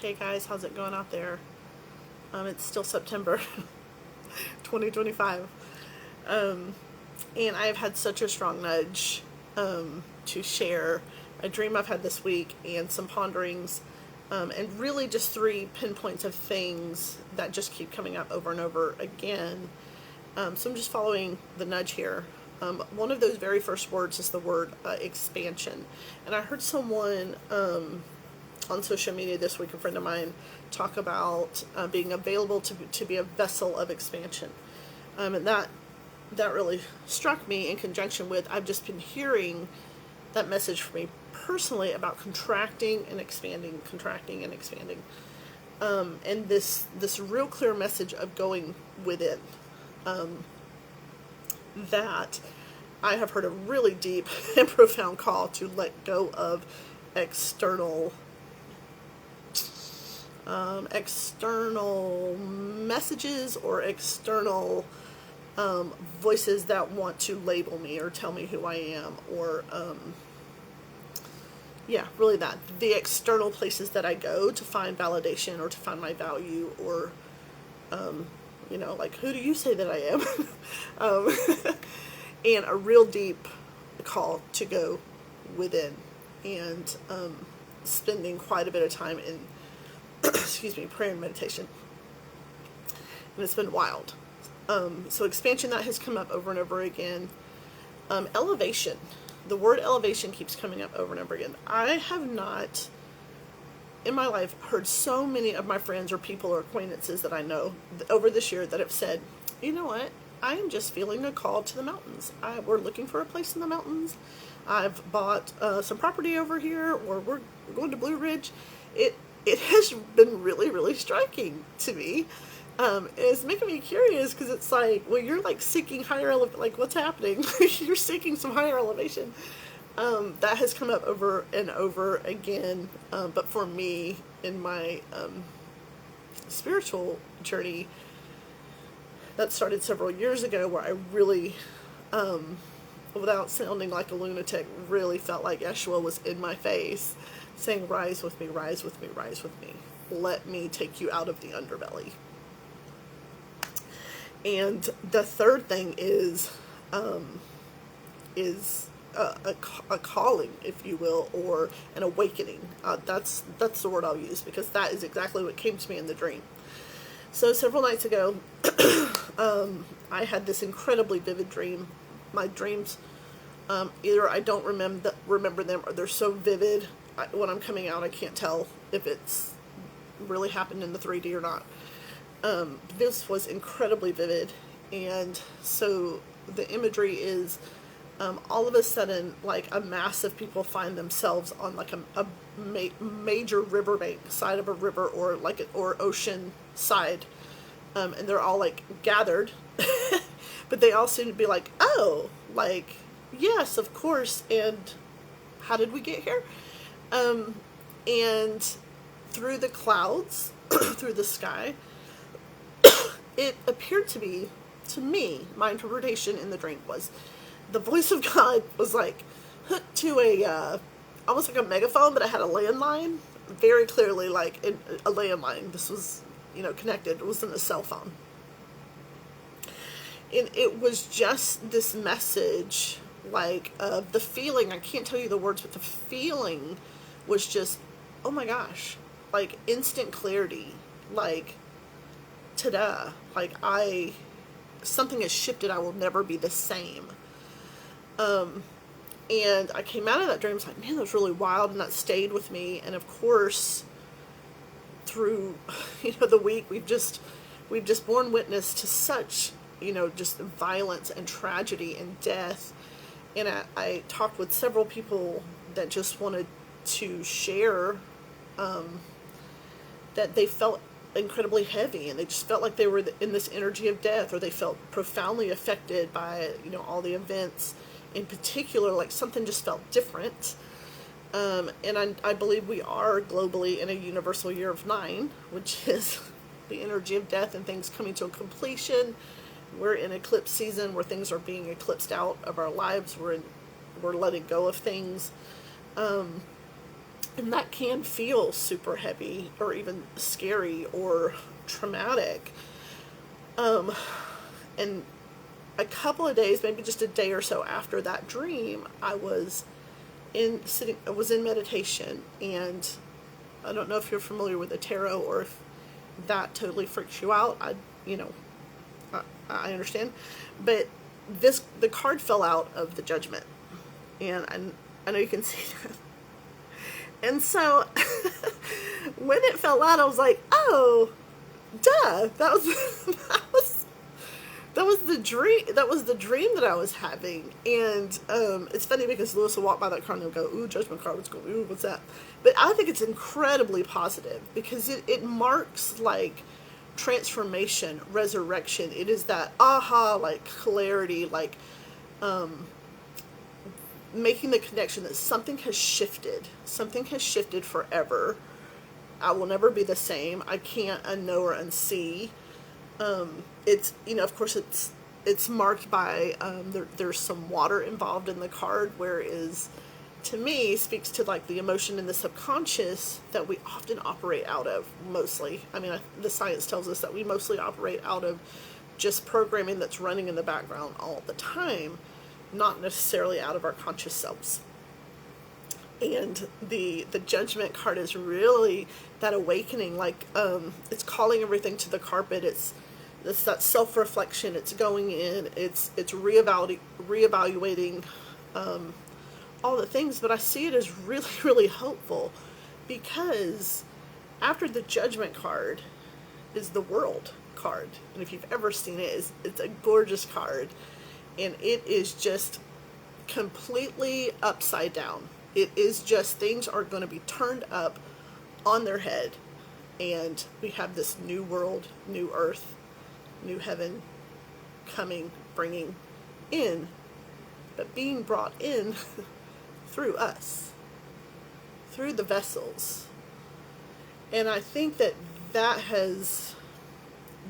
Hey guys, how's it going out there? It's still September 2025. And I've had such a strong nudge to share a dream I've had this week and some ponderings, and really just three pinpoints of things that just keep coming up over and over again. So I'm just following the nudge here. One of those very first words is the word expansion. And I heard someone on social media this week, a friend of mine, talk about being available to be a vessel of expansion. And that really struck me in conjunction with, I've just been hearing that message for me personally about contracting and expanding, and this real clear message of going within. That I have heard a really deep and profound call to let go of external messages or external voices that want to label me or tell me who I am, or really that the external places that I go to find validation or to find my value, or like, who do you say that I am? And a real deep call to go within, and spending quite a bit of time in prayer and meditation. And it's been wild. So expansion, that has come up over and over again. Elevation. The word elevation keeps coming up over and over again. I have not, in my life, heard so many of my friends or people or acquaintances that I know over this year that have said, you know what, I am just feeling a call to the mountains. We're looking for a place in the mountains. I've bought some property over here, or we're going to Blue Ridge. It has been really, really striking to me. It's making me curious, because it's like, well, you're like seeking higher like, what's happening? You're seeking some higher elevation. That has come up over and over again. But for me, in my spiritual journey, that started several years ago, where I really, without sounding like a lunatic, really felt like Yeshua was in my face saying, rise with me, rise with me, rise with me. Let me take you out of the underbelly. And the third thing is a calling, if you will, or an awakening. That's the word I'll use, because that is exactly what came to me in the dream. So several nights ago, I had this incredibly vivid dream. My dreams, either I don't remember them, or they're so vivid, when I'm coming out, I can't tell if it's really happened in the 3D or not. This was incredibly vivid, and so the imagery is, all of a sudden, like, a mass of people find themselves on like a major riverbank, side of a river, or ocean side, and they're all like gathered, but they all seem to be like, oh, like, yes, of course, and how did we get here? And through the clouds, through the sky, it appeared to be, to me, my interpretation in the dream was, the voice of God was like hooked to a, almost like a megaphone, but it had a landline, very clearly like a landline. This was, connected. It wasn't a cell phone. And it was just this message, like, the feeling, I can't tell you the words, but the feeling was just, oh my gosh, like instant clarity, like, ta-da, like, something has shifted, I will never be the same. And I came out of that dream, I was like, man, that was really wild, and that stayed with me. And of course, through, the week, we've just borne witness to such, just violence and tragedy and death. And I talked with several people that just wanted to share, that they felt incredibly heavy, and they just felt like they were in this energy of death, or they felt profoundly affected by, all the events. In particular, like, something just felt different. And I believe we are globally in a universal year of 9, which is the energy of death and things coming to a completion. We're in eclipse season, where things are being eclipsed out of our lives. We're letting go of things. And that can feel super heavy or even scary or traumatic. And a couple of days, maybe just a day or so after that dream, I was in meditation, and I don't know if you're familiar with the tarot or if that totally freaks you out. I understand, but the card fell out of the Judgment, and I know you can see that. And so when it fell out, I was like, oh, duh, that was the dream. That was the dream that I was having. And it's funny because Lewis will walk by that card and he'll go, ooh, Judgment card, what's going? Ooh, what's that? But I think it's incredibly positive because it marks like transformation, resurrection. It is that aha, like clarity, like making the connection that something has shifted. Something has shifted forever. I will never be the same. I can't unknow or unsee. It's, of course it's marked by, there's some water involved in the card, whereas to me speaks to like the emotion in the subconscious that we often operate out of mostly. I mean, the science tells us that we mostly operate out of just programming that's running in the background all the time, not necessarily out of our conscious selves. And the Judgment card is really that awakening, like it's calling everything to the carpet. It's that self-reflection. It's going in. It's reevaluating all the things. But I see it as really, really hopeful, because after the Judgment card is the World card, and if you've ever seen it, it's a gorgeous card, and it is just completely upside down. It is just, things are going to be turned up on their head, and we have this new world, new earth, new heaven coming, bringing in, but being brought in through us, through the vessels. And I think that has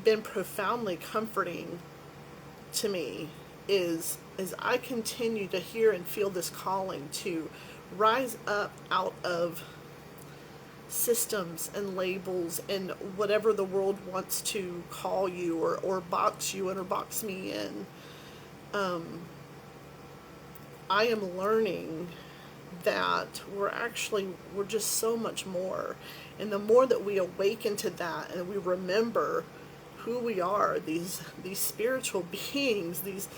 been profoundly comforting to me, is I continue to hear and feel this calling to rise up out of systems and labels and whatever the world wants to call you or box you in or box me in. I am learning that we're just so much more. And the more that we awaken to that and we remember who we are, these spiritual beings, these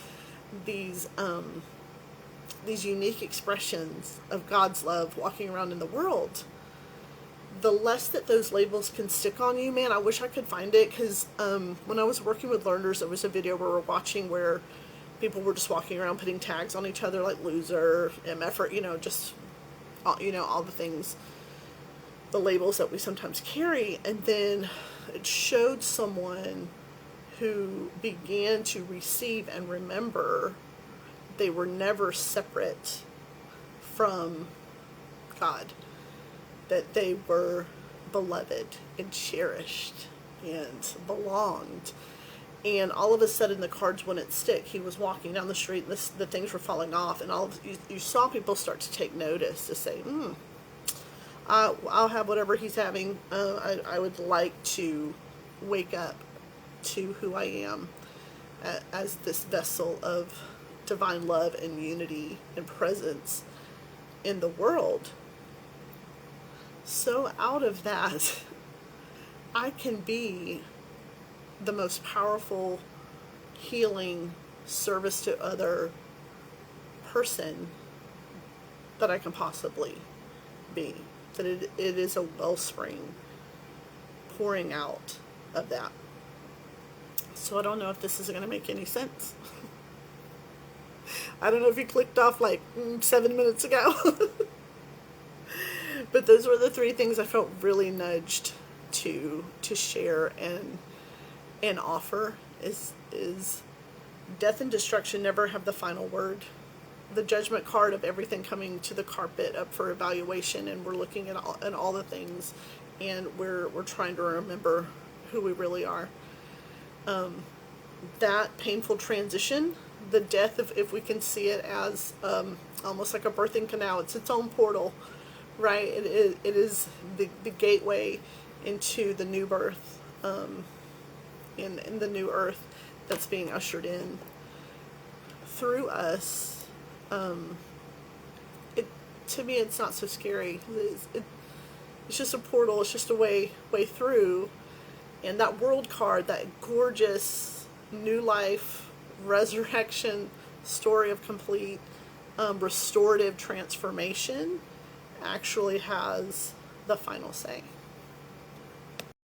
unique expressions of God's love walking around in the world, the less that those labels can stick on you. Man, I wish I could find it, because when I was working with learners, there was a video we were watching where people were just walking around putting tags on each other like loser, MF, or, just, all the things, the labels that we sometimes carry. And then it showed someone who began to receive and remember they were never separate from God, that they were beloved and cherished and belonged. And all of a sudden the cards wouldn't stick. He was walking down the street and the things were falling off, and you saw people start to take notice, to say, I'll have whatever he's having. I would like to wake up to who I am as this vessel of divine love and unity and presence in the world. So out of that, I can be the most powerful, healing, service to other person that I can possibly be. That it is a wellspring pouring out of that. So I don't know if this is going to make any sense. I don't know if you clicked off like 7 minutes ago. But those were the 3 things I felt really nudged to share and offer. Is death and destruction never have the final word. The Judgment card of everything coming to the carpet up for evaluation, and we're looking at all the things, and we're trying to remember who we really are. That painful transition, the death, if we can see it as almost like a birthing canal, it's its own portal right? It is the gateway into the new birth, in the new earth that's being ushered in through us. It, to me, it's not so scary. It's just a portal. It's just a way through. And that world card, that gorgeous new life, resurrection story of complete restorative transformation, actually has the final say.